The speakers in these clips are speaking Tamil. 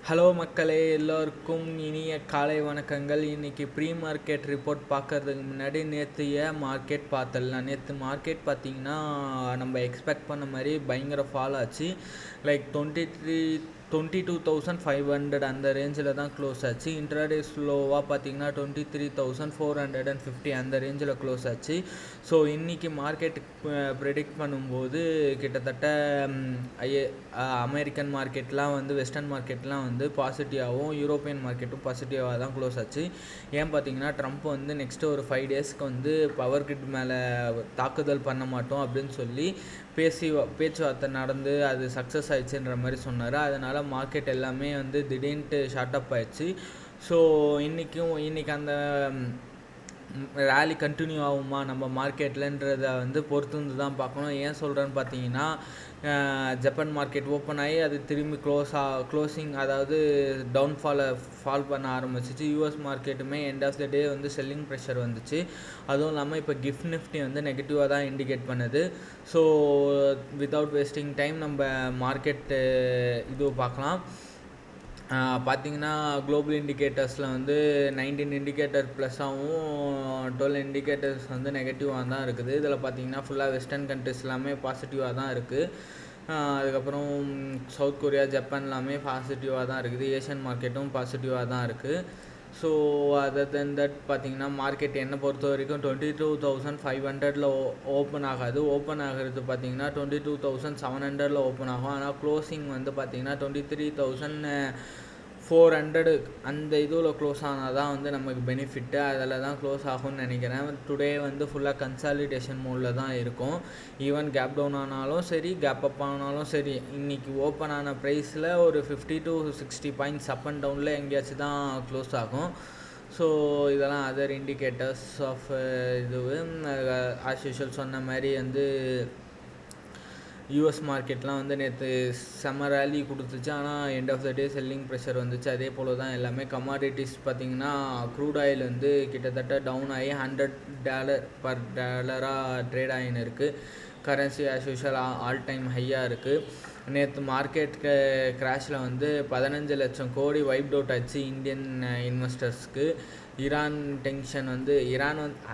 ஹலோ மக்களே, எல்லோருக்கும் இனிய காலை வணக்கங்கள். இன்றைக்கி ப்ரீ மார்க்கெட் ரிப்போர்ட் பார்க்குறதுக்கு முன்னாடி நேற்று மார்க்கெட் பார்த்துடலாம். நேற்று மார்க்கெட் பார்த்திங்கன்னா நம்ம எக்ஸ்பெக்ட் பண்ண மாதிரி பயங்கர ஃபால் ஆச்சு. லைக் 22,500 அந்த ரேஞ்சில் தான் க்ளோஸ் ஆச்சு. இன்ட்ராடே ஸ்லோவாக பார்த்திங்கன்னா 23,450 அந்த ரேஞ்சில் க்ளோஸ் ஆச்சு. ஸோ இன்றைக்கி மார்க்கெட் ப்ரெடிக்ட் பண்ணும்போது கிட்டத்தட்ட அமெரிக்கன் மார்க்கெட்லாம் வந்து வெஸ்டர்ன் மார்க்கெட்லாம் வந்து பாசிட்டிவாகவும் யூரோப்பியன் மார்க்கெட்டும் பாசிட்டிவாக தான் க்ளோஸ் ஆச்சு. ஏன் பார்த்தீங்கன்னா ட்ரம்ப் வந்து நெக்ஸ்ட்டு ஒரு 5 டேஸ்க்கு வந்து பவர் கிரிட் மேலே தாக்குதல் பண்ண மாட்டோம் அப்படின்னு சொல்லி பேச்சுவார்த்தை நடந்து அது சக்ஸஸ் ஆயிடுச்சுன்ற மாதிரி சொன்னார். அதனால் மார்க்கெட் எல்லாமே வந்து திடீர்னுட்டு ஷார்ட் அப் ஆயிடுச்சு. ஸோ இன்றைக்கி அந்த ரேலி கண்டினியூ ஆகுமா நம்ம மார்க்கெட்லன்றதை வந்து பொறுத்து தான் பார்க்கணும். ஏன் சொல்கிறேன்னு பார்த்தீங்கன்னா ஜப்பான் மார்க்கெட் ஓப்பன் ஆகி அது திரும்பி க்ளோசிங் அதாவது ஃபால் பண்ண ஆரம்பிச்சிச்சு. யூஎஸ் மார்க்கெட்டுமே எண்ட் ஆஃப் த டே வந்து செல்லிங் ப்ரெஷர் வந்துச்சு. அதுவும் இல்லாமல் இப்போ கிஃப்ட் நிஃப்டி வந்து நெகட்டிவாக தான் இண்டிகேட் பண்ணுது. ஸோ வித்தவுட் வேஸ்டிங் டைம் நம்ம மார்க்கெட்டு இது பார்க்கலாம். பார்த்திங்கன்னா குளோபல் இண்டிகேட்டர்ஸில் வந்து 19 இண்டிகேட்டர் ப்ளஸ்ஸாகவும் 12 இண்டிகேட்டர்ஸ் வந்து நெகட்டிவாக தான் இருக்குது. இதில் பார்த்திங்கன்னா ஃபுல்லாக வெஸ்டர்ன் கண்ட்ரிஸ் எல்லாமே பாசிட்டிவாக தான் இருக்குது. அதுக்கப்புறம் சவுத் கொரியா, ஜப்பான் எல்லாமே பாசிட்டிவாக தான் இருக்குது. ஏஷியன் மார்க்கெட்டும் பாசிட்டிவாக தான் இருக்குது. ஸோ அதர் தென் தட் பார்த்திங்கன்னா மார்க்கெட் என்னை பொறுத்த வரைக்கும் 22,500 ஓப்பன் ஆகாது. ஓப்பன் ஆகிறது பார்த்திங்கன்னா 22,700 ஓப்பன் ஆகும். ஆனால் க்ளோசிங் வந்து பார்த்திங்கன்னா 23,400 அந்த இதில் க்ளோஸ் ஆனால் தான் வந்து நமக்கு பெனிஃபிட்டு. அதில் தான் க்ளோஸ் ஆகும்னு நினைக்கிறேன். டுடே வந்து ஃபுல்லாக கன்சாலிடேஷன் மோடில் தான் இருக்கும். ஈவன் கேப் டவுன் ஆனாலும் சரி, கேப் அப் ஆனாலும் சரி, இன்றைக்கி ஓப்பன் ஆன ப்ரைஸில் ஒரு 50 to 60 பாயிண்ட்ஸ் அப் அண்ட் டவுனில் எங்கேயாச்சும் தான் க்ளோஸ் ஆகும். ஸோ இதெல்லாம் other indicators of as usual சொன்ன மாதிரி வந்து யூஎஸ் மார்க்கெட்லாம் வந்து நேற்று செம்ம ரேலி கொடுத்துச்சு. ஆனால் end of the day selling pressure வந்துச்சு. அதே போல் தான் எல்லாமே கமாடிட்டிஸ் பார்த்திங்கன்னா க்ரூட் ஆயில் வந்து கிட்டத்தட்ட டவுன் ஆகி $100 per டாலராக ட்ரேட் ஆகின்னு இருக்குது. Currency as usual all time ஹையாக இருக்குது. நேற்று மார்க்கெட் கிராஷில் வந்து 15 லட்சம் கோடி வைப்ட் அவுட் ஆச்சு இந்தியன் இன்வெஸ்டர்ஸ்க்கு. ஈரான் டென்ஷன் வந்து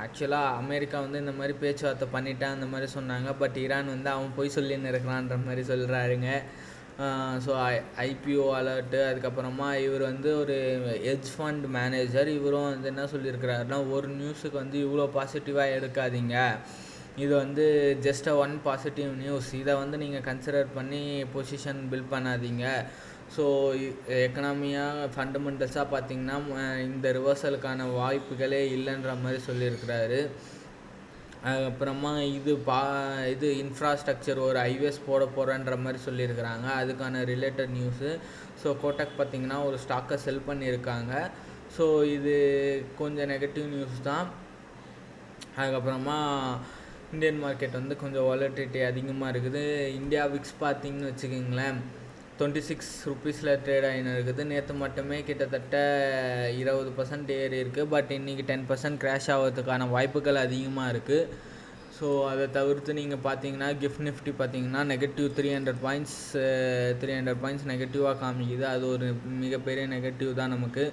ஆக்சுவலாக அமெரிக்கா வந்து இந்த மாதிரி பேச்சுவார்த்தை பண்ணிட்டேன் அந்த மாதிரி சொன்னாங்க. பட் ஈரான் வந்து அவன் போய் சொல்லின்னு இருக்கிறான்ற மாதிரி சொல்கிறாருங்க. ஸோ ஐபிஓ அலர்ட்டு, அதுக்கப்புறமா இவர் வந்து ஒரு ஹெட்ஜ் ஃபண்ட் மேனேஜர். இவரும் வந்து என்ன சொல்லியிருக்கிறாருன்னா, ஒரு நியூஸுக்கு வந்து இவ்வளோ பாசிட்டிவாக எடுக்காதீங்க, இது வந்து ஜஸ்ட் ஒன் பாசிட்டிவ் நியூஸ், இதை வந்து நீங்கள் கன்சிடர் பண்ணி பொசிஷன் பில்ட் பண்ணாதீங்க. ஸோ எக்கனாமியாக ஃபண்டமெண்டல்ஸாக பார்த்திங்கன்னா இந்த ரிவர்சலுக்கான வாய்ப்புகளே இல்லைன்ற மாதிரி சொல்லியிருக்கிறாரு. அதுக்கப்புறமா இது இன்ஃப்ராஸ்ட்ரக்சர் ஒரு ஹைவேஸ் போட போகிறேன்ற மாதிரி சொல்லியிருக்கிறாங்க. அதுக்கான ரிலேட்டட் நியூஸு. ஸோ கோட்டக் பார்த்திங்கன்னா ஒரு ஸ்டாக்கை செல் பண்ணியிருக்காங்க. ஸோ இது கொஞ்சம் நெகட்டிவ் நியூஸ் தான். அதுக்கப்புறமா இந்தியன் மார்க்கெட் வந்து கொஞ்சம் வாலட்டிலிட்டி அதிகமாக இருக்குது. இந்தியா விக்ஸ் பார்த்திங்கன்னு வச்சுக்கிங்களேன் 26 ருபீஸில் ட்ரேட் ஆகின்னு இருக்குது. நேற்று மட்டுமே கிட்டத்தட்ட 20% ஏறி இருக்குது. பட் இன்றைக்கி 10% கிராஷ் ஆகிறதுக்கான வாய்ப்புகள் அதிகமாக இருக்குது. ஸோ அதை தவிர்த்து நீங்கள் பார்த்தீங்கன்னா கிஃப்ட் நிஃப்டி பார்த்திங்கன்னா நெகட்டிவ் 300 பாயிண்ட்ஸ் நெகட்டிவாக காமிக்குது. அது ஒரு மிகப்பெரிய நெகட்டிவ் தான் நமக்கு.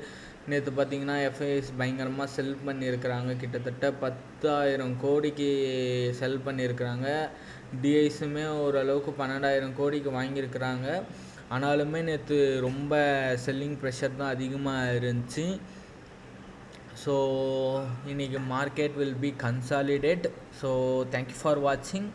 நேற்று பார்த்திங்கன்னா எஃப்ஐஎஸ் பயங்கரமாக செல் பண்ணியிருக்கிறாங்க. கிட்டத்தட்ட 10,000 கோடிக்கு செல் பண்ணியிருக்கிறாங்க. டிஐஸுமே ஓரளவுக்கு 12,000 கோடிக்கு வாங்கியிருக்கிறாங்க. ஆனாலுமே நேற்று ரொம்ப செல்லிங் ப்ரெஷர் தான் அதிகமாக இருந்துச்சு. ஸோ இன்றைக்கி market will be consolidate. So thank you for வாட்சிங்.